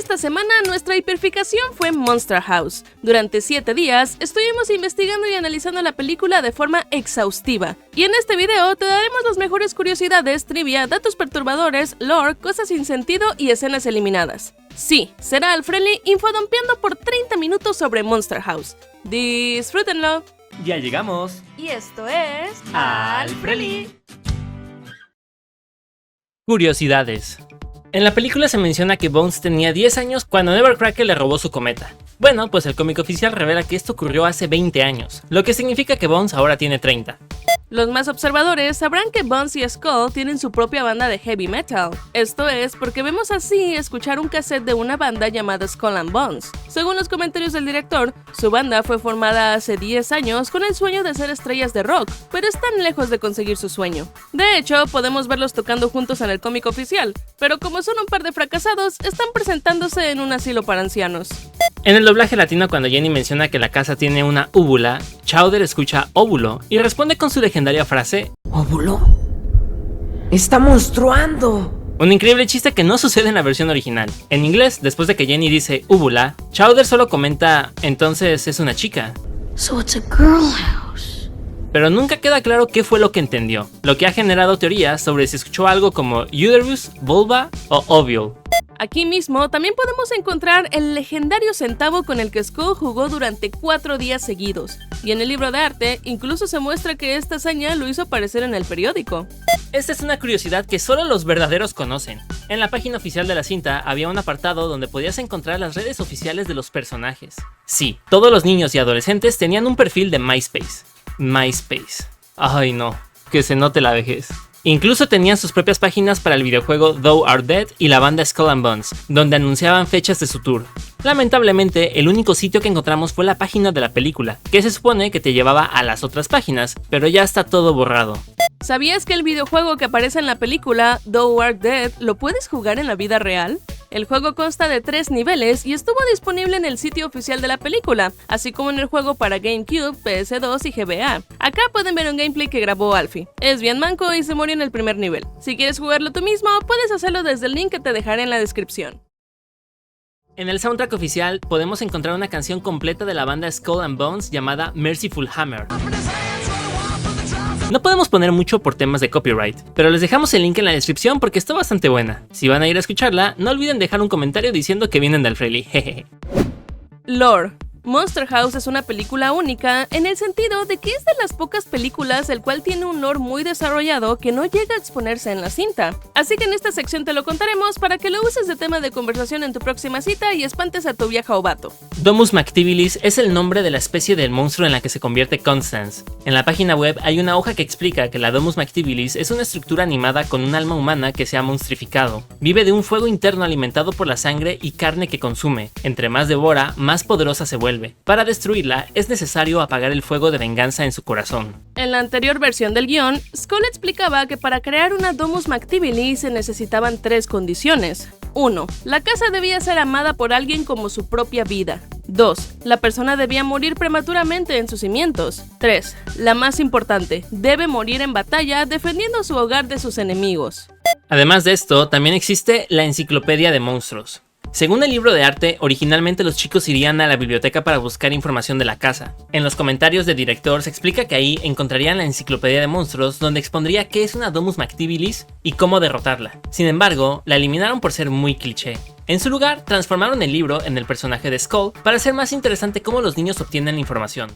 esta semana nuestra hiperficación fue Monster House. Durante 7 días estuvimos investigando y analizando la película de forma exhaustiva. Y en este video te daremos las mejores curiosidades, trivia, datos perturbadores, lore, cosas sin sentido y escenas eliminadas. Sí, será Alfreli infodompeando por 30 minutos sobre Monster House. Disfrútenlo. Ya llegamos. Y esto es... Alfreli. Curiosidades. En la película se menciona que Bones tenía 10 años cuando Nevercracker le robó su cometa. Bueno, pues el cómic oficial revela que esto ocurrió hace 20 años, lo que significa que Bones ahora tiene 30. Los más observadores sabrán que Bones y Skull tienen su propia banda de heavy metal. Esto es porque vemos así escuchar un cassette de una banda llamada Skull and Bones. Según los comentarios del director, su banda fue formada hace 10 años con el sueño de ser estrellas de rock, pero están lejos de conseguir su sueño. De hecho, podemos verlos tocando juntos en el cómic oficial, pero como son un par de fracasados, están presentándose en un asilo para ancianos. En el doblaje latino, cuando Jenny menciona que la casa tiene una úvula, Chowder escucha óvulo y responde con su legendaria frase ¿Óvulo? ¡Está monstruando! Un increíble chiste que no sucede en la versión original. En inglés, después de que Jenny dice úvula, Chowder solo comenta entonces es una chica. So it's a girl house. Pero nunca queda claro qué fue lo que entendió, lo que ha generado teorías sobre si escuchó algo como uterus, vulva o ovule. Aquí mismo también podemos encontrar el legendario centavo con el que Skull jugó durante 4 días seguidos, y en el libro de arte incluso se muestra que esta hazaña lo hizo aparecer en el periódico. Esta es una curiosidad que solo los verdaderos conocen. En la página oficial de la cinta había un apartado donde podías encontrar las redes oficiales de los personajes. Sí, todos los niños y adolescentes tenían un perfil de MySpace. Ay no, que se note la vejez. Incluso tenían sus propias páginas para el videojuego Thou Art Dead y la banda Skull and Bones, donde anunciaban fechas de su tour. Lamentablemente, el único sitio que encontramos fue la página de la película, que se supone que te llevaba a las otras páginas, pero ya está todo borrado. ¿Sabías que el videojuego que aparece en la película Thou Art Dead lo puedes jugar en la vida real? El juego consta de 3 niveles y estuvo disponible en el sitio oficial de la película, así como en el juego para GameCube, PS2 y GBA. Acá pueden ver un gameplay que grabó Alfie. Es bien manco y se murió en el primer nivel. Si quieres jugarlo tú mismo, puedes hacerlo desde el link que te dejaré en la descripción. En el soundtrack oficial podemos encontrar una canción completa de la banda Skull and Bones llamada Merciful Hammer. No podemos poner mucho por temas de copyright, pero les dejamos el link en la descripción porque está bastante buena. Si van a ir a escucharla, no olviden dejar un comentario diciendo que vienen de Alfreli, jejeje. Lore. Monster House es una película única en el sentido de que es de las pocas películas el cual tiene un lore muy desarrollado que no llega a exponerse en la cinta. Así que en esta sección te lo contaremos para que lo uses de tema de conversación en tu próxima cita y espantes a tu vieja o vato. Domus Mactibilis es el nombre de la especie del monstruo en la que se convierte Constance. En la página web hay una hoja que explica que la Domus Mactibilis es una estructura animada con un alma humana que se ha monstrificado. Vive de un fuego interno alimentado por la sangre y carne que consume. Entre más devora, más poderosa se vuelve. Para destruirla, es necesario apagar el fuego de venganza en su corazón. En la anterior versión del guión, Skull explicaba que para crear una Domus Mactibilis se necesitaban 3 condiciones. 1. La casa debía ser amada por alguien como su propia vida. 2. La persona debía morir prematuramente en sus cimientos. 3. La más importante, debe morir en batalla defendiendo su hogar de sus enemigos. Además de esto, también existe la Enciclopedia de Monstruos. Según el libro de arte, originalmente los chicos irían a la biblioteca para buscar información de la casa. En los comentarios del director se explica que ahí encontrarían la enciclopedia de monstruos donde expondría qué es una Domus Mactibilis y cómo derrotarla. Sin embargo, la eliminaron por ser muy cliché. En su lugar, transformaron el libro en el personaje de Skull para hacer más interesante cómo los niños obtienen la información.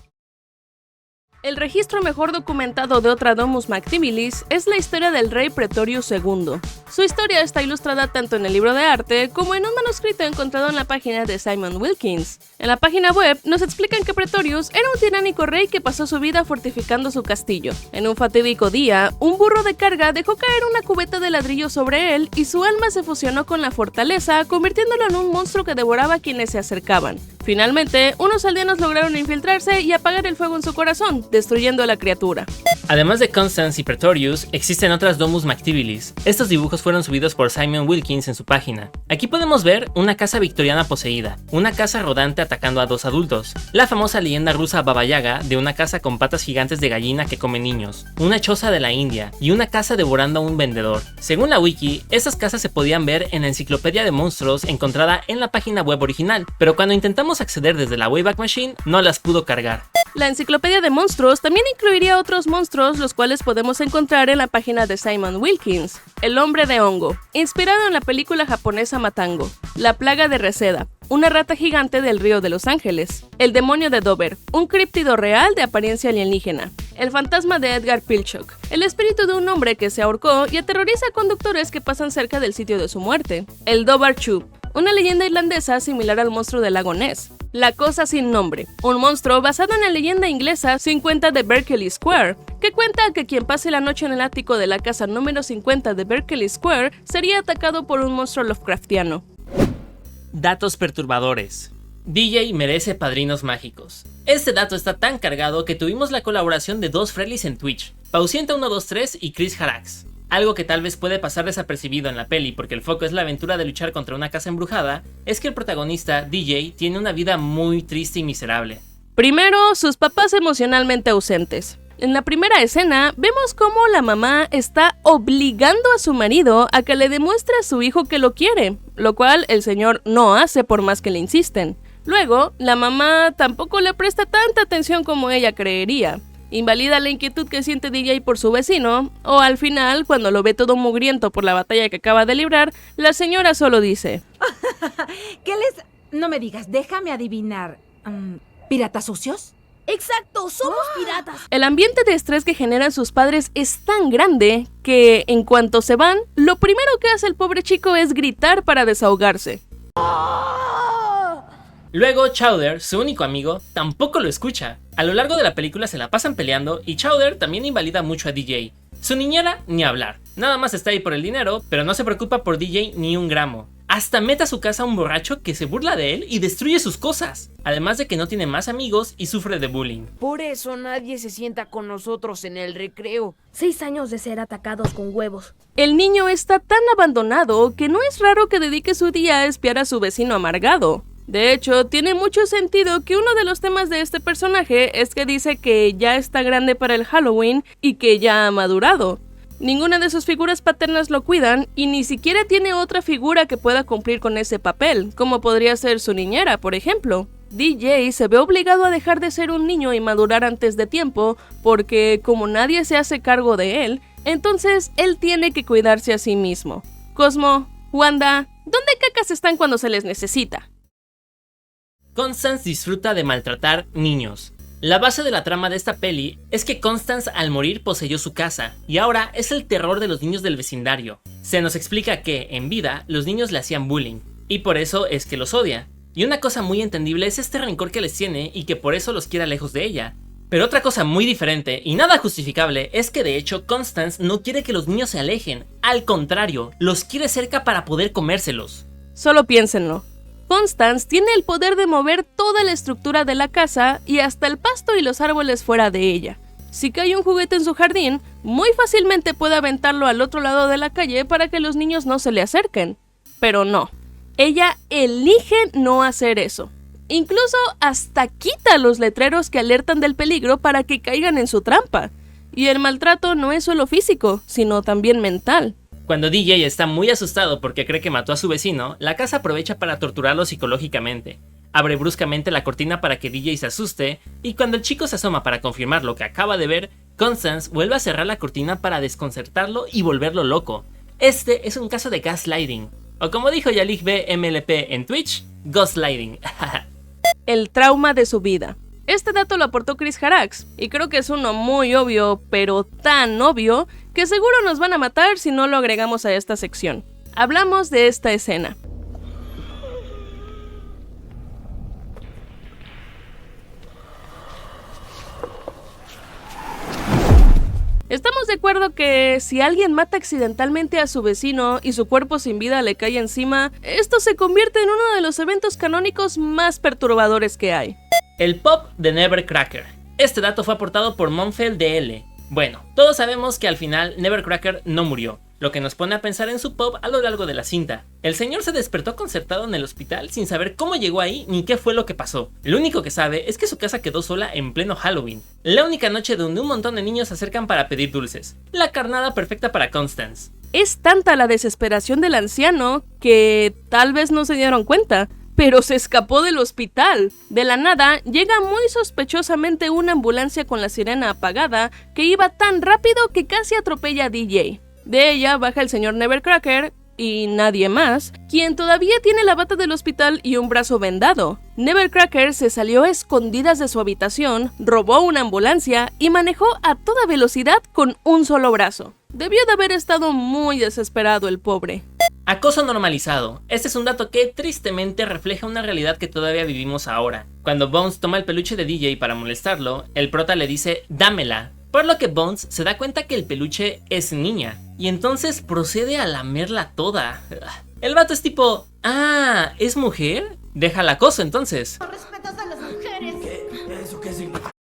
El registro mejor documentado de otra Domus Mactibilis es la historia del rey Pretorius II. Su historia está ilustrada tanto en el libro de arte como en un manuscrito encontrado en la página de Simon Wilkins. En la página web nos explican que Pretorius era un tiránico rey que pasó su vida fortificando su castillo. En un fatídico día, un burro de carga dejó caer una cubeta de ladrillo sobre él y su alma se fusionó con la fortaleza, convirtiéndolo en un monstruo que devoraba a quienes se acercaban. Finalmente, unos aldeanos lograron infiltrarse y apagar el fuego en su corazón, destruyendo a la criatura. Además de Constance y Pretorius, existen otras Domus Mactibilis. Estos dibujos fueron subidos por Simon Wilkins en su página. Aquí podemos ver una casa victoriana poseída, una casa rodante atacando a 2 adultos, la famosa leyenda rusa Baba Yaga de una casa con patas gigantes de gallina que come niños, una choza de la India y una casa devorando a un vendedor. Según la wiki, estas casas se podían ver en la enciclopedia de monstruos encontrada en la página web original, pero cuando intentamos acceder desde la Wayback Machine no las pudo cargar. La enciclopedia de monstruos también incluiría otros monstruos, los cuales podemos encontrar en la página de Simon Wilkins. El hombre de hongo, inspirado en la película japonesa Matango. La plaga de Reseda, una rata gigante del río de Los Ángeles. El demonio de Dover, un críptido real de apariencia alienígena. El fantasma de Edgar Pilchuk, el espíritu de un hombre que se ahorcó y aterroriza a conductores que pasan cerca del sitio de su muerte. El Dobar Chu, una leyenda irlandesa similar al monstruo del lago Ness. La cosa sin nombre, un monstruo basado en la leyenda inglesa 50 de Berkeley Square, que cuenta que quien pase la noche en el ático de la casa número 50 de Berkeley Square sería atacado por un monstruo Lovecraftiano. Datos perturbadores. DJ merece padrinos mágicos. Este dato está tan cargado que tuvimos la colaboración de 2 Frelis en Twitch, Pausienta123 y Chris Harax. Algo que tal vez puede pasar desapercibido en la peli porque el foco es la aventura de luchar contra una casa embrujada, es que el protagonista, DJ, tiene una vida muy triste y miserable. Primero, sus papás emocionalmente ausentes. En la primera escena, vemos cómo la mamá está obligando a su marido a que le demuestre a su hijo que lo quiere, lo cual el señor no hace por más que le insisten. Luego, la mamá tampoco le presta tanta atención como ella creería. Invalida la inquietud que siente DJ por su vecino, o al final, cuando lo ve todo mugriento por la batalla que acaba de librar, la señora solo dice: ¿Qué les...? No me digas, déjame adivinar. ¿Piratas sucios? ¡Exacto! ¡Somos piratas! El ambiente de estrés que generan sus padres es tan grande que, en cuanto se van, lo primero que hace el pobre chico es gritar para desahogarse. Luego Chowder, su único amigo, tampoco lo escucha. A lo largo de la película se la pasan peleando y Chowder también invalida mucho a DJ. Su niñera, ni hablar. Nada más está ahí por el dinero, pero no se preocupa por DJ ni un gramo. Hasta mete a su casa a un borracho que se burla de él y destruye sus cosas. Además de que no tiene más amigos y sufre de bullying. Por eso nadie se sienta con nosotros en el recreo. 6 años de ser atacados con huevos. El niño está tan abandonado que no es raro que dedique su día a espiar a su vecino amargado. De hecho, tiene mucho sentido que uno de los temas de este personaje es que dice que ya está grande para el Halloween y que ya ha madurado. Ninguna de sus figuras paternas lo cuidan y ni siquiera tiene otra figura que pueda cumplir con ese papel, como podría ser su niñera, por ejemplo. DJ se ve obligado a dejar de ser un niño y madurar antes de tiempo porque, como nadie se hace cargo de él, entonces él tiene que cuidarse a sí mismo. Cosmo, Wanda, ¿dónde cacas están cuando se les necesita? Constance disfruta de maltratar niños. La base de la trama de esta peli es que Constance al morir poseyó su casa y ahora es el terror de los niños del vecindario. Se nos explica que, en vida, los niños le hacían bullying y por eso es que los odia. Y una cosa muy entendible es este rencor que les tiene y que por eso los quiera lejos de ella. Pero otra cosa muy diferente y nada justificable es que de hecho Constance no quiere que los niños se alejen. Al contrario, los quiere cerca para poder comérselos. Solo piénsenlo. Constance tiene el poder de mover toda la estructura de la casa y hasta el pasto y los árboles fuera de ella. Si cae un juguete en su jardín, muy fácilmente puede aventarlo al otro lado de la calle para que los niños no se le acerquen. Pero no, ella elige no hacer eso. Incluso hasta quita los letreros que alertan del peligro para que caigan en su trampa. Y el maltrato no es solo físico, sino también mental. Cuando DJ está muy asustado porque cree que mató a su vecino, la casa aprovecha para torturarlo psicológicamente. Abre bruscamente la cortina para que DJ se asuste, y cuando el chico se asoma para confirmar lo que acaba de ver, Constance vuelve a cerrar la cortina para desconcertarlo y volverlo loco. Este es un caso de gaslighting, o como dijo Yalik B MLP en Twitch, ghostlighting. El trauma de su vida. Este dato lo aportó Chris Harax, y creo que es uno muy obvio, pero tan obvio, que seguro nos van a matar si no lo agregamos a esta sección. Hablamos de esta escena. Estamos de acuerdo que si alguien mata accidentalmente a su vecino y su cuerpo sin vida le cae encima, esto se convierte en uno de los eventos canónicos más perturbadores que hay? El pop de Nevercracker. Este dato fue aportado por Monfeld DL. Bueno, todos sabemos que al final Nevercracker no murió, lo que nos pone a pensar en su pop a lo largo de la cinta. El señor se despertó concertado en el hospital sin saber cómo llegó ahí ni qué fue lo que pasó. Lo único que sabe es que su casa quedó sola en pleno Halloween, la única noche donde un montón de niños se acercan para pedir dulces. La carnada perfecta para Constance. Es tanta la desesperación del anciano que tal vez no se dieron cuenta, pero se escapó del hospital. De la nada, llega muy sospechosamente una ambulancia con la sirena apagada que iba tan rápido que casi atropella a DJ. De ella baja el señor Nevercracker y nadie más, quien todavía tiene la bata del hospital y un brazo vendado. Nevercracker se salió a escondidas de su habitación, robó una ambulancia y manejó a toda velocidad con un solo brazo. Debió de haber estado muy desesperado el pobre. Acoso normalizado. Este es un dato que tristemente refleja una realidad que todavía vivimos ahora. Cuando Bones toma el peluche de DJ para molestarlo, el prota le dice "dámela", por lo que Bones se da cuenta que el peluche es niña, y entonces procede a lamerla toda. El vato es tipo, ah, ¿es mujer? Deja el acoso entonces. Respetas a las mujeres. ¿Eso qué significa?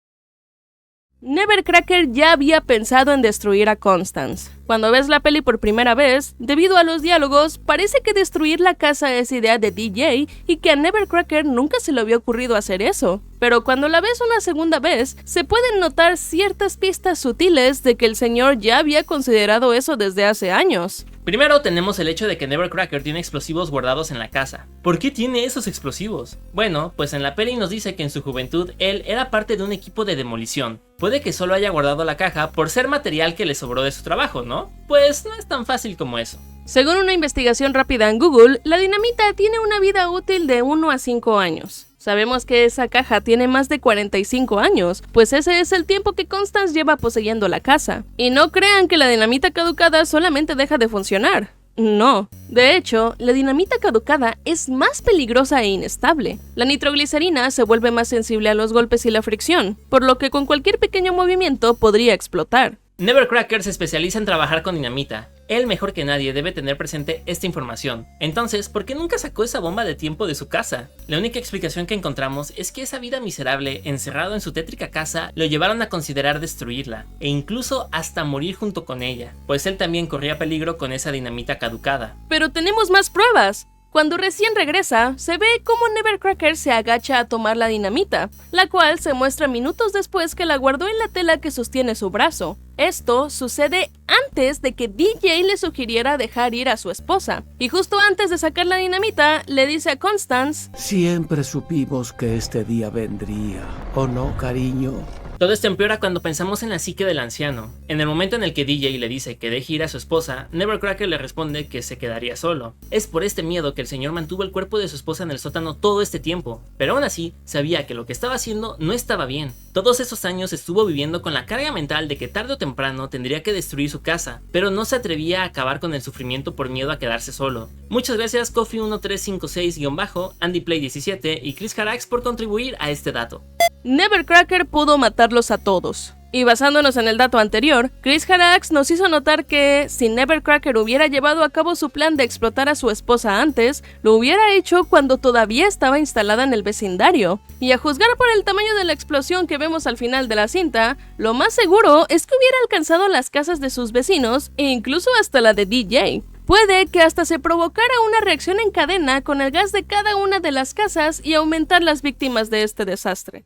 Nevercracker ya había pensado en destruir a Constance. Cuando ves la peli por primera vez, debido a los diálogos, parece que destruir la casa es idea de DJ y que a Nevercracker nunca se le había ocurrido hacer eso. Pero cuando la ves una segunda vez, se pueden notar ciertas pistas sutiles de que el señor ya había considerado eso desde hace años. Primero tenemos el hecho de que Nevercracker tiene explosivos guardados en la casa. ¿Por qué tiene esos explosivos? Bueno, pues en la peli nos dice que en su juventud él era parte de un equipo de demolición. Puede que solo haya guardado la caja por ser material que le sobró de su trabajo, ¿no? Pues no es tan fácil como eso. Según una investigación rápida en Google, la dinamita tiene una vida útil de 1 a 5 años. Sabemos que esa caja tiene más de 45 años, pues ese es el tiempo que Constance lleva poseyendo la casa. Y no crean que la dinamita caducada solamente deja de funcionar. No, de hecho, la dinamita caducada es más peligrosa e inestable. La nitroglicerina se vuelve más sensible a los golpes y la fricción, por lo que con cualquier pequeño movimiento podría explotar. Nevercracker se especializa en trabajar con dinamita. Él mejor que nadie debe tener presente esta información. Entonces, ¿por qué nunca sacó esa bomba de tiempo de su casa? La única explicación que encontramos es que esa vida miserable, encerrado en su tétrica casa, lo llevaron a considerar destruirla, e incluso hasta morir junto con ella, pues él también corría peligro con esa dinamita caducada. Pero tenemos más pruebas. Cuando recién regresa, se ve cómo Nevercracker se agacha a tomar la dinamita, la cual se muestra minutos después que la guardó en la tela que sostiene su brazo. Esto sucede antes de que DJ le sugiriera dejar ir a su esposa, y justo antes de sacar la dinamita, le dice a Constance: Siempre supimos que este día vendría, ¿o no, cariño? Todo esto empeora cuando pensamos en la psique del anciano. En el momento en el que DJ le dice que deje ir a su esposa, Nevercracker le responde que se quedaría solo. Es por este miedo que el señor mantuvo el cuerpo de su esposa en el sótano todo este tiempo, pero aún así sabía que lo que estaba haciendo no estaba bien. Todos esos años estuvo viviendo con la carga mental de que tarde o temprano tendría que destruir su casa, pero no se atrevía a acabar con el sufrimiento por miedo a quedarse solo. Muchas gracias Coffee1356-, AndyPlay17 y Chris Harax por contribuir a este dato. Nevercracker pudo matarlos a todos. Y basándonos en el dato anterior, Chris Harax nos hizo notar que si Nevercracker hubiera llevado a cabo su plan de explotar a su esposa antes, lo hubiera hecho cuando todavía estaba instalada en el vecindario. Y a juzgar por el tamaño de la explosión que vemos al final de la cinta, lo más seguro es que hubiera alcanzado las casas de sus vecinos e incluso hasta la de DJ. Puede que hasta se provocara una reacción en cadena con el gas de cada una de las casas y aumentar las víctimas de este desastre.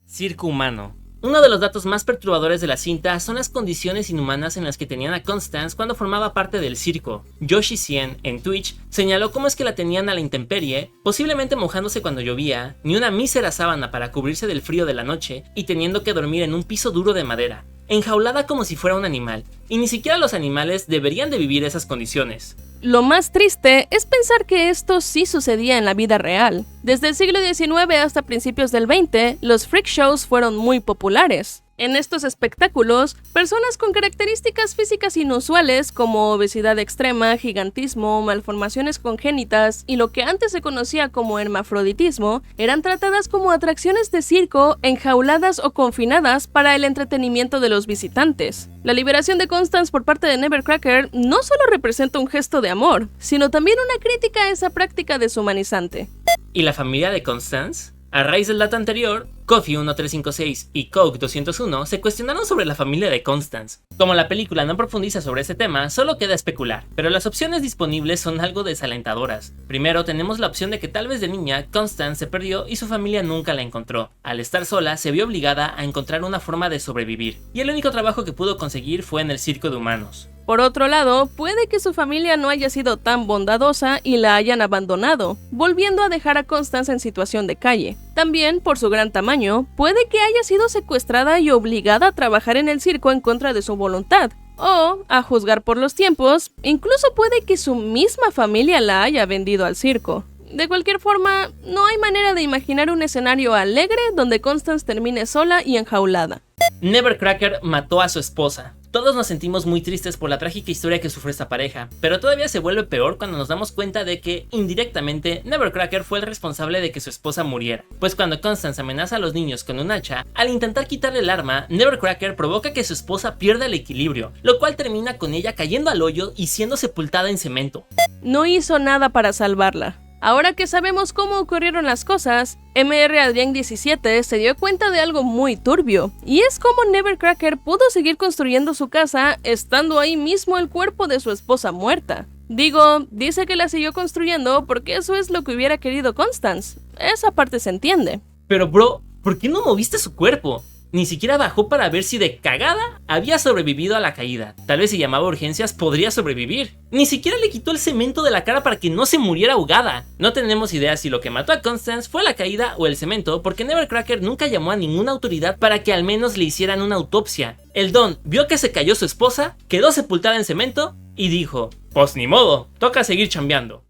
Circo humano. Uno de los datos más perturbadores de la cinta son las condiciones inhumanas en las que tenían a Constance cuando formaba parte del circo. Yoshi100 en Twitch señaló cómo es que la tenían a la intemperie, posiblemente mojándose cuando llovía, ni una mísera sábana para cubrirse del frío de la noche y teniendo que dormir en un piso duro de madera, enjaulada como si fuera un animal, y ni siquiera los animales deberían de vivir esas condiciones. Lo más triste es pensar que esto sí sucedía en la vida real. Desde el siglo XIX hasta principios del XX, los freak shows fueron muy populares. En estos espectáculos, personas con características físicas inusuales como obesidad extrema, gigantismo, malformaciones congénitas y lo que antes se conocía como hermafroditismo, eran tratadas como atracciones de circo, enjauladas o confinadas para el entretenimiento de los visitantes. La liberación de Constance por parte de Nevercracker no solo representa un gesto de amor, sino también una crítica a esa práctica deshumanizante. ¿Y la familia de Constance? A raíz del dato anterior, Coffee 1356 y Coke 201 se cuestionaron sobre la familia de Constance. Como la película no profundiza sobre este tema, solo queda especular, pero las opciones disponibles son algo desalentadoras. Primero tenemos la opción de que tal vez de niña, Constance se perdió y su familia nunca la encontró. Al estar sola, se vio obligada a encontrar una forma de sobrevivir, y el único trabajo que pudo conseguir fue en el circo de humanos. Por otro lado, puede que su familia no haya sido tan bondadosa y la hayan abandonado, volviendo a dejar a Constance en situación de calle. También, por su gran tamaño, puede que haya sido secuestrada y obligada a trabajar en el circo en contra de su voluntad. O, a juzgar por los tiempos, incluso puede que su misma familia la haya vendido al circo. De cualquier forma, no hay manera de imaginar un escenario alegre donde Constance termine sola y enjaulada. Nevercracker mató a su esposa. Todos nos sentimos muy tristes por la trágica historia que sufre esta pareja, pero todavía se vuelve peor cuando nos damos cuenta de que, indirectamente, Nevercracker fue el responsable de que su esposa muriera. Pues cuando Constance amenaza a los niños con un hacha, al intentar quitarle el arma, Nevercracker provoca que su esposa pierda el equilibrio, lo cual termina con ella cayendo al hoyo y siendo sepultada en cemento. No hizo nada para salvarla. Ahora que sabemos cómo ocurrieron las cosas, Mr. Adrian 17 se dio cuenta de algo muy turbio, y es cómo Nevercracker pudo seguir construyendo su casa estando ahí mismo el cuerpo de su esposa muerta. Dice que la siguió construyendo porque eso es lo que hubiera querido Constance. Esa parte se entiende. Pero bro, ¿por qué no moviste su cuerpo? Ni siquiera bajó para ver si de cagada había sobrevivido a la caída. Tal vez si llamaba a urgencias podría sobrevivir. Ni siquiera le quitó el cemento de la cara para que no se muriera ahogada. No tenemos idea si lo que mató a Constance fue la caída o el cemento, porque Nevercracker nunca llamó a ninguna autoridad para que al menos le hicieran una autopsia. El Don vio que se cayó su esposa, quedó sepultada en cemento y dijo: pues ni modo, toca seguir chambeando.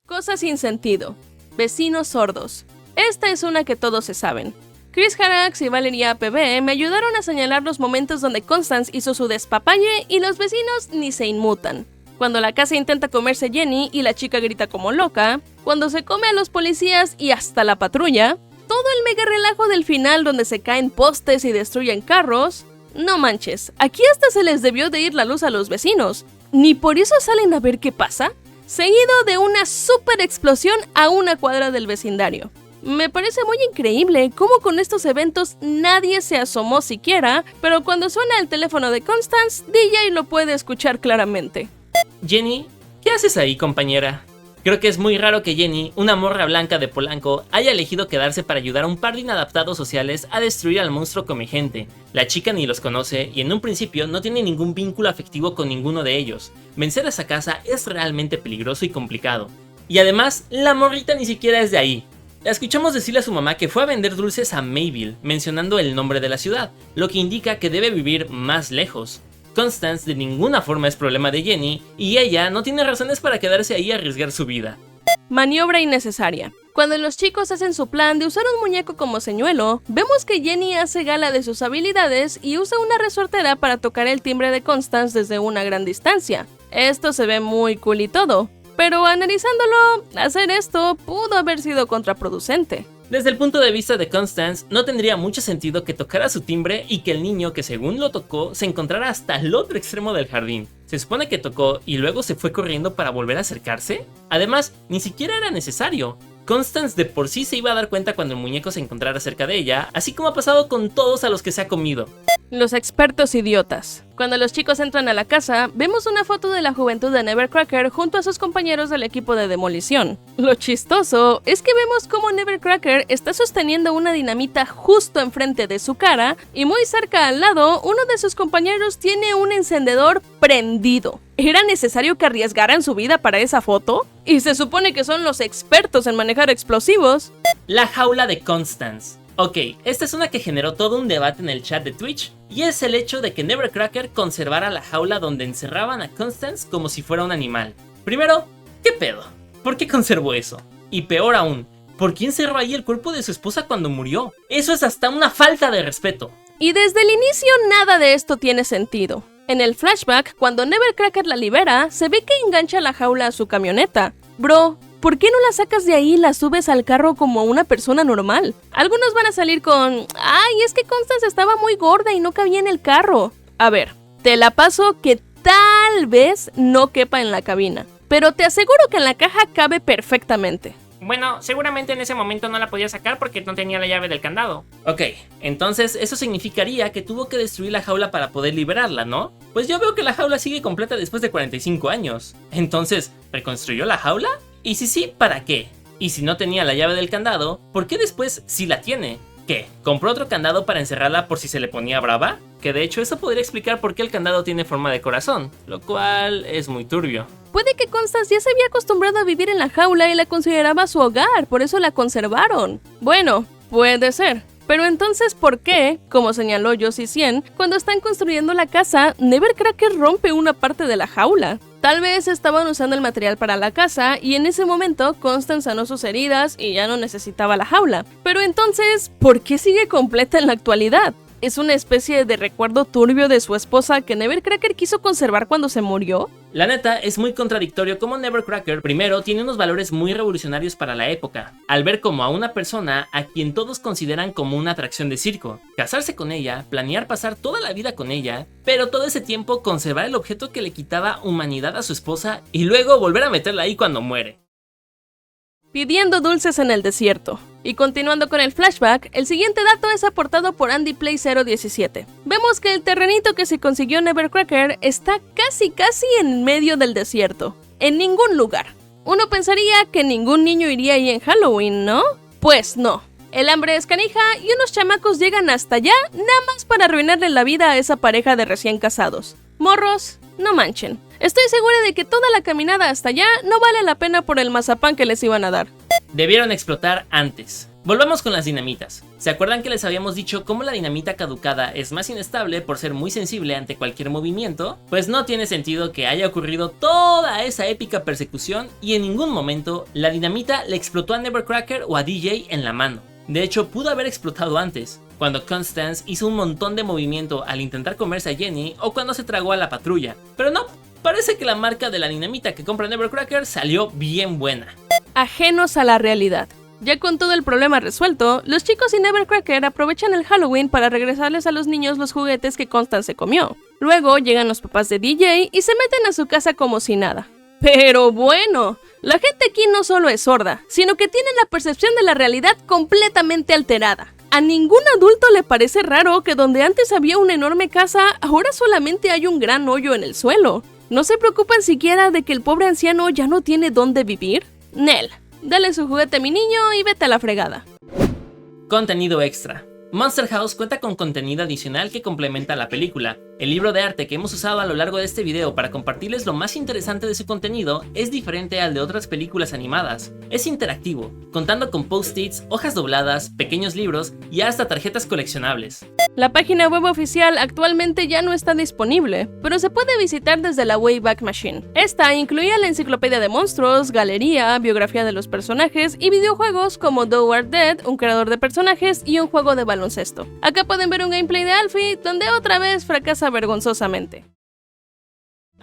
Cosas sin sentido. Vecinos sordos. Esta es una que todos se saben. Chris Harax y Valeria APB me ayudaron a señalar los momentos donde Constance hizo su despapalle y los vecinos ni se inmutan. Cuando la casa intenta comerse Jenny y la chica grita como loca, cuando se come a los policías y hasta la patrulla, todo el mega relajo del final donde se caen postes y destruyen carros. No manches, aquí hasta se les debió de ir la luz a los vecinos. ¿Ni por eso salen a ver qué pasa? Seguido de una super explosión a una cuadra del vecindario. Me parece muy increíble cómo con estos eventos nadie se asomó siquiera, pero cuando suena el teléfono de Constance, DJ lo puede escuchar claramente. Jenny, ¿qué haces ahí, compañera? Creo que es muy raro que Jenny, una morra blanca de Polanco, haya elegido quedarse para ayudar a un par de inadaptados sociales a destruir al monstruo comegente. La chica ni los conoce y en un principio no tiene ningún vínculo afectivo con ninguno de ellos. Vencer a esa casa es realmente peligroso y complicado. Y además, la morrita ni siquiera es de ahí. La escuchamos decirle a su mamá que fue a vender dulces a Mayville, mencionando el nombre de la ciudad, lo que indica que debe vivir más lejos. Constance de ninguna forma es problema de Jenny, y ella no tiene razones para quedarse ahí a arriesgar su vida. Maniobra innecesaria. Cuando los chicos hacen su plan de usar un muñeco como señuelo, vemos que Jenny hace gala de sus habilidades y usa una resortera para tocar el timbre de Constance desde una gran distancia. Esto se ve muy cool y todo, pero analizándolo, hacer esto pudo haber sido contraproducente. Desde el punto de vista de Constance, no tendría mucho sentido que tocara su timbre y que el niño que según lo tocó se encontrara hasta el otro extremo del jardín. ¿Se supone que tocó y luego se fue corriendo para volver a acercarse? Además, ni siquiera era necesario. Constance de por sí se iba a dar cuenta cuando el muñeco se encontrara cerca de ella, así como ha pasado con todos a los que se ha comido. Los expertos idiotas. Cuando los chicos entran a la casa, vemos una foto de la juventud de Nevercracker junto a sus compañeros del equipo de demolición. Lo chistoso es que vemos cómo Nevercracker está sosteniendo una dinamita justo enfrente de su cara y muy cerca al lado, uno de sus compañeros tiene un encendedor prendido. ¿Era necesario que arriesgaran su vida para esa foto? Y se supone que son los expertos en manejar explosivos. La jaula de Constance. Ok, esta es una que generó todo un debate en el chat de Twitch, y es el hecho de que Nevercracker conservara la jaula donde encerraban a Constance como si fuera un animal. Primero, ¿qué pedo? ¿Por qué conservó eso? Y peor aún, ¿por qué encerró ahí el cuerpo de su esposa cuando murió? Eso es hasta una falta de respeto. Y desde el inicio nada de esto tiene sentido. En el flashback, cuando Nevercracker la libera, se ve que engancha la jaula a su camioneta. Bro, ¿por qué no la sacas de ahí y la subes al carro como una persona normal? Algunos van a salir con, ay, es que Constance estaba muy gorda y no cabía en el carro. A ver, te la paso que tal vez no quepa en la cabina, pero te aseguro que en la caja cabe perfectamente. Bueno, seguramente en ese momento no la podía sacar porque no tenía la llave del candado. Ok, entonces eso significaría que tuvo que destruir la jaula para poder liberarla, ¿no? Pues yo veo que la jaula sigue completa después de 45 años. Entonces, ¿reconstruyó la jaula? Y si sí, ¿para qué? Y si no tenía la llave del candado, ¿por qué después sí la tiene? ¿Qué? ¿Compró otro candado para encerrarla por si se le ponía brava? Que de hecho eso podría explicar por qué el candado tiene forma de corazón, lo cual es muy turbio. Puede que Constance ya se había acostumbrado a vivir en la jaula y la consideraba su hogar, por eso la conservaron. Bueno, puede ser. Pero entonces, ¿por qué, como señaló Josie 100, cuando están construyendo la casa, Nevercracker rompe una parte de la jaula? Tal vez estaban usando el material para la casa y en ese momento Constance sanó sus heridas y ya no necesitaba la jaula. Pero entonces, ¿por qué sigue completa en la actualidad? ¿Es una especie de recuerdo turbio de su esposa que Nevercracker quiso conservar cuando se murió? La neta, es muy contradictorio como Nevercracker, primero, tiene unos valores muy revolucionarios para la época, al ver como a una persona a quien todos consideran como una atracción de circo, casarse con ella, planear pasar toda la vida con ella, pero todo ese tiempo conservar el objeto que le quitaba humanidad a su esposa y luego volver a meterla ahí cuando muere. Pidiendo dulces en el desierto. Y continuando con el flashback, el siguiente dato es aportado por AndyPlay017. Vemos que el terrenito que se consiguió Nevercracker está casi en medio del desierto. En ningún lugar. Uno pensaría que ningún niño iría ahí en Halloween, ¿no? Pues no. El hambre es canija y unos chamacos llegan hasta allá nada más para arruinarle la vida a esa pareja de recién casados. Morros, no manchen. Estoy segura de que toda la caminada hasta allá no vale la pena por el mazapán que les iban a dar. Debieron explotar antes. Volvamos con las dinamitas. ¿Se acuerdan que les habíamos dicho cómo la dinamita caducada es más inestable por ser muy sensible ante cualquier movimiento? Pues no tiene sentido que haya ocurrido toda esa épica persecución y en ningún momento la dinamita le explotó a Nevercracker o a DJ en la mano. De hecho, pudo haber explotado antes, cuando Constance hizo un montón de movimiento al intentar comerse a Jenny o cuando se tragó a la patrulla. Pero no, parece que la marca de la dinamita que compra Nevercracker salió bien buena. Ajenos a la realidad. Ya con todo el problema resuelto, los chicos y Nevercracker aprovechan el Halloween para regresarles a los niños los juguetes que Constance se comió. Luego llegan los papás de DJ y se meten a su casa como si nada. Pero bueno, la gente aquí no solo es sorda, sino que tiene la percepción de la realidad completamente alterada. A ningún adulto le parece raro que donde antes había una enorme casa, ahora solamente hay un gran hoyo en el suelo. ¿No se preocupan siquiera de que el pobre anciano ya no tiene dónde vivir? Nel, dale su juguete a mi niño y vete a la fregada. Contenido extra. Monster House cuenta con contenido adicional que complementa la película. El libro de arte que hemos usado a lo largo de este video para compartirles lo más interesante de su contenido es diferente al de otras películas animadas. Es interactivo, contando con post-its, hojas dobladas, pequeños libros y hasta tarjetas coleccionables. La página web oficial actualmente ya no está disponible, pero se puede visitar desde la Wayback Machine. Esta incluía la enciclopedia de monstruos, galería, biografía de los personajes y videojuegos como Do Are Dead, un creador de personajes y un juego de baloncesto. Acá pueden ver un gameplay de Alfie, donde otra vez fracasa vergonzosamente.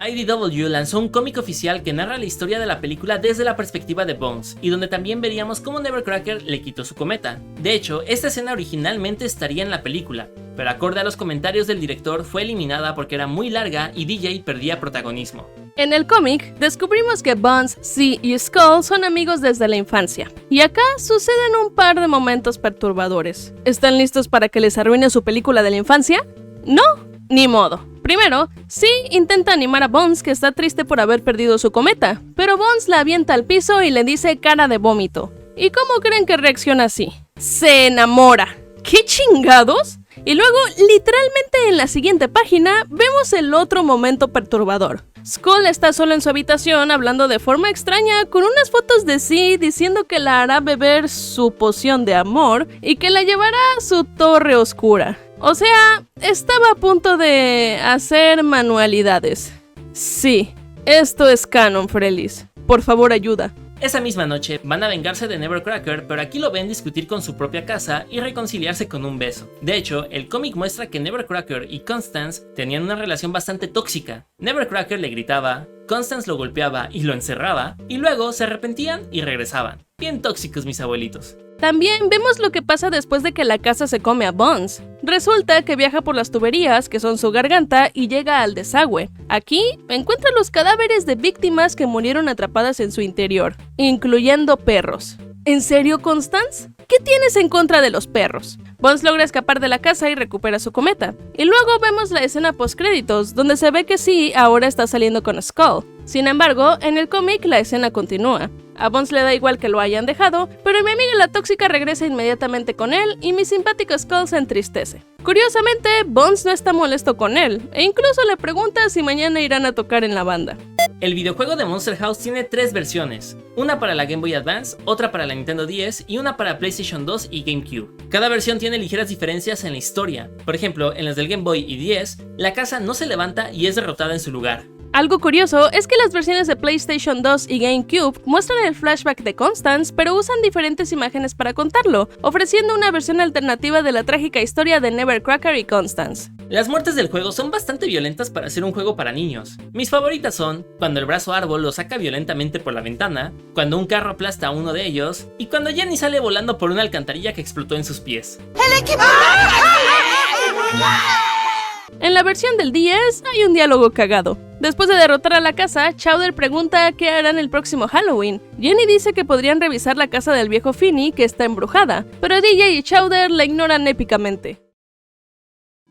IDW lanzó un cómic oficial que narra la historia de la película desde la perspectiva de Bones, y donde también veríamos cómo Nevercracker le quitó su cometa. De hecho, esta escena originalmente estaría en la película, pero acorde a los comentarios del director fue eliminada porque era muy larga y DJ perdía protagonismo. En el cómic, descubrimos que Bones, C y Skull son amigos desde la infancia, y acá suceden un par de momentos perturbadores. ¿Están listos para que les arruine su película de la infancia? No, ni modo. Primero, C intenta animar a Bones, que está triste por haber perdido su cometa, pero Bones la avienta al piso y le dice cara de vómito. ¿Y cómo creen que reacciona así? Se enamora. ¿Qué chingados? Y luego, literalmente en la siguiente página, vemos el otro momento perturbador. Skull está solo en su habitación hablando de forma extraña con unas fotos de C diciendo que la hará beber su poción de amor y que la llevará a su torre oscura. O sea, estaba a punto de hacer manualidades. Sí, esto es canon, Frelis. Por favor, ayuda. Esa misma noche van a vengarse de Nevercracker, pero aquí lo ven discutir con su propia casa y reconciliarse con un beso. De hecho, el cómic muestra que Nevercracker y Constance tenían una relación bastante tóxica. Nevercracker le gritaba, Constance lo golpeaba y lo encerraba, y luego se arrepentían y regresaban. Bien tóxicos mis abuelitos. También vemos lo que pasa después de que la casa se come a Bones. Resulta que viaja por las tuberías, que son su garganta, y llega al desagüe. Aquí encuentra los cadáveres de víctimas que murieron atrapadas en su interior, incluyendo perros. ¿En serio, Constance? ¿Qué tienes en contra de los perros? Bones logra escapar de la casa y recupera su cometa. Y luego vemos la escena postcréditos, donde se ve que sí, ahora está saliendo con Skull. Sin embargo, en el cómic la escena continúa. A Bones le da igual que lo hayan dejado, pero mi amiga la tóxica regresa inmediatamente con él y mi simpático Skull se entristece. Curiosamente, Bones no está molesto con él, e incluso le pregunta si mañana irán a tocar en la banda. El videojuego de Monster House tiene 3 versiones, una para la Game Boy Advance, otra para la Nintendo 10 y una para PlayStation 2 y GameCube. Cada versión tiene ligeras diferencias en la historia. Por ejemplo, en las del Game Boy y 10, la casa no se levanta y es derrotada en su lugar. Algo curioso es que las versiones de PlayStation 2 y GameCube muestran el flashback de Constance, pero usan diferentes imágenes para contarlo, ofreciendo una versión alternativa de la trágica historia de Nevercracker y Constance. Las muertes del juego son bastante violentas para ser un juego para niños. Mis favoritas son cuando el brazo árbol lo saca violentamente por la ventana, cuando un carro aplasta a uno de ellos, y cuando Jenny sale volando por una alcantarilla que explotó en sus pies. En la versión del 10 hay un diálogo cagado. Después de derrotar a la casa, Chowder pregunta qué harán el próximo Halloween. Jenny dice que podrían revisar la casa del viejo Finney, que está embrujada, pero DJ y Chowder la ignoran épicamente.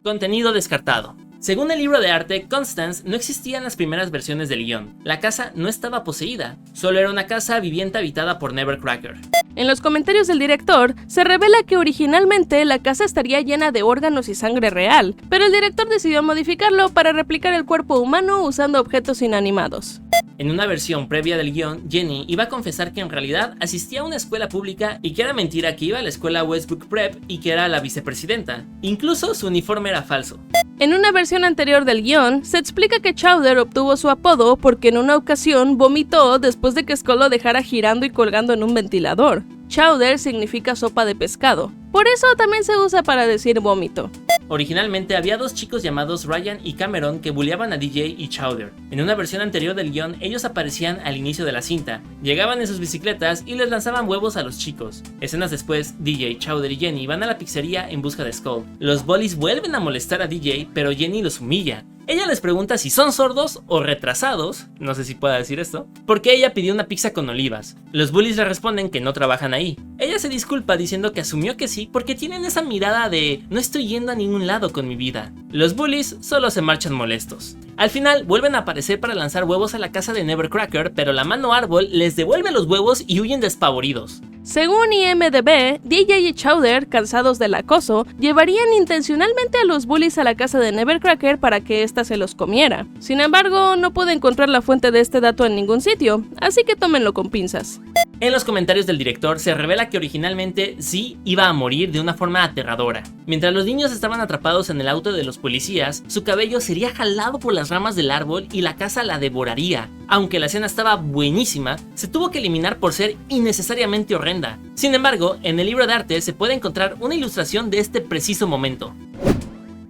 Contenido descartado. Según el libro de arte, Constance no existía en las primeras versiones del guión. La casa no estaba poseída, solo era una casa viviente habitada por Nevercracker. En los comentarios del director, se revela que originalmente la casa estaría llena de órganos y sangre real, pero el director decidió modificarlo para replicar el cuerpo humano usando objetos inanimados. En una versión previa del guión, Jenny iba a confesar que en realidad asistía a una escuela pública y que era mentira que iba a la escuela Westbrook Prep y que era la vicepresidenta. Incluso su uniforme era falso. En una versión anterior del guión, se explica que Chowder obtuvo su apodo porque en una ocasión vomitó después de que Skull lo dejara girando y colgando en un ventilador. Chowder significa sopa de pescado, por eso también se usa para decir vómito. Originalmente había 2 chicos llamados Ryan y Cameron que bulleaban a DJ y Chowder. En una versión anterior del guión, ellos aparecían al inicio de la cinta, llegaban en sus bicicletas y les lanzaban huevos a los chicos. Escenas después, DJ, Chowder y Jenny van a la pizzería en busca de Skull. Los bullies vuelven a molestar a DJ, pero Jenny los humilla. Ella les pregunta si son sordos o retrasados, no sé si pueda decir esto, porque ella pidió una pizza con olivas. Los bullies le responden que no trabajan ahí. Ella se disculpa diciendo que asumió que sí porque tienen esa mirada de no estoy yendo a ningún lado con mi vida. Los bullies solo se marchan molestos. Al final vuelven a aparecer para lanzar huevos a la casa de Nevercracker, pero la mano árbol les devuelve los huevos y huyen despavoridos. Según IMDb, DJ y Chowder, cansados del acoso, llevarían intencionalmente a los bullies a la casa de Nevercracker para que ésta se los comiera. Sin embargo, no pude encontrar la fuente de este dato en ningún sitio, así que tómenlo con pinzas. En los comentarios del director se revela que originalmente sí iba a morir de una forma aterradora. Mientras los niños estaban atrapados en el auto de los policías, su cabello sería jalado por las ramas del árbol y la casa la devoraría. Aunque la escena estaba buenísima, se tuvo que eliminar por ser innecesariamente horrenda. Sin embargo, en el libro de arte se puede encontrar una ilustración de este preciso momento.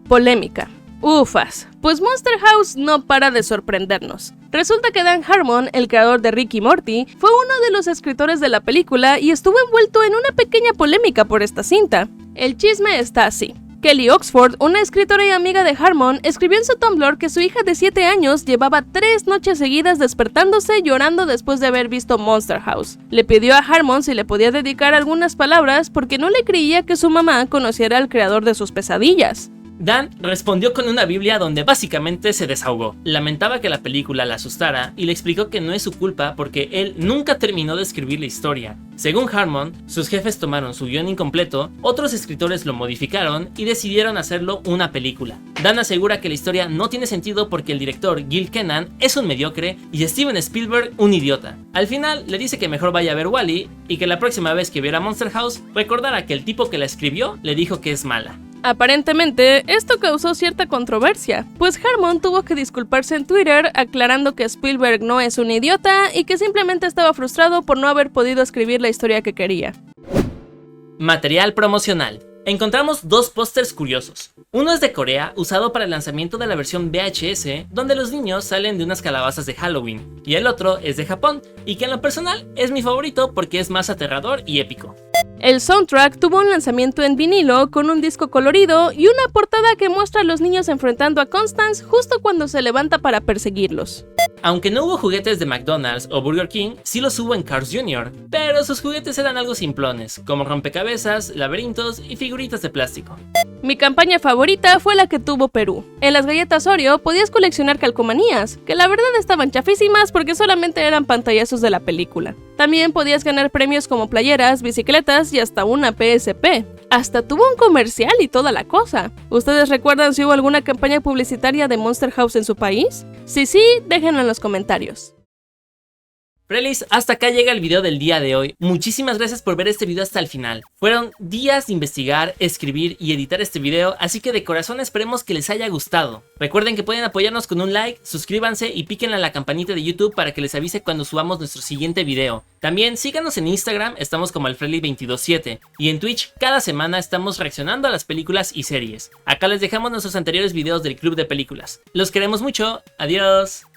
Polémica. Ufas, pues Monster House no para de sorprendernos. Resulta que Dan Harmon, el creador de Rick y Morty, fue uno de los escritores de la película y estuvo envuelto en una pequeña polémica por esta cinta. El chisme está así. Kelly Oxford, una escritora y amiga de Harmon, escribió en su Tumblr que su hija de 7 años llevaba 3 noches seguidas despertándose llorando después de haber visto Monster House. Le pidió a Harmon si le podía dedicar algunas palabras porque no le creía que su mamá conociera al creador de sus pesadillas. Dan respondió con una Biblia donde básicamente se desahogó. Lamentaba que la película la asustara y le explicó que no es su culpa porque él nunca terminó de escribir la historia. Según Harmon, sus jefes tomaron su guión incompleto, otros escritores lo modificaron y decidieron hacerlo una película. Dan asegura que la historia no tiene sentido porque el director Gil Kenan es un mediocre y Steven Spielberg un idiota. Al final le dice que mejor vaya a ver Wall-E y que la próxima vez que viera Monster House recordara que el tipo que la escribió le dijo que es mala. Aparentemente, esto causó cierta controversia, pues Harmon tuvo que disculparse en Twitter aclarando que Spielberg no es un idiota y que simplemente estaba frustrado por no haber podido escribir la historia que quería. Material promocional. Encontramos dos pósters curiosos. Uno es de Corea, usado para el lanzamiento de la versión VHS, donde los niños salen de unas calabazas de Halloween, y el otro es de Japón, y que en lo personal es mi favorito porque es más aterrador y épico. El soundtrack tuvo un lanzamiento en vinilo con un disco colorido y una portada que muestra a los niños enfrentando a Constance justo cuando se levanta para perseguirlos. Aunque no hubo juguetes de McDonald's o Burger King, sí los hubo en Cars Jr., pero sus juguetes eran algo simplones, como rompecabezas, laberintos y figuritas de plástico. Mi campaña favorita fue la que tuvo Perú. En las galletas Oreo podías coleccionar calcomanías, que la verdad estaban chafísimas porque solamente eran pantallazos de la película. También podías ganar premios como playeras, bicicletas y hasta una PSP. Hasta tuvo un comercial y toda la cosa. ¿Ustedes recuerdan si hubo alguna campaña publicitaria de Monster House en su país? Si sí, déjenlo en los comentarios. Frelis, hasta acá llega el video del día de hoy. Muchísimas gracias por ver este video hasta el final. Fueron días de investigar, escribir y editar este video, así que de corazón esperemos que les haya gustado. Recuerden que pueden apoyarnos con un like, suscríbanse y píquenle a la campanita de YouTube para que les avise cuando subamos nuestro siguiente video. También síganos en Instagram, estamos como alfreli227, y en Twitch cada semana estamos reaccionando a las películas y series. Acá les dejamos nuestros anteriores videos del Club de Películas. Los queremos mucho, adiós.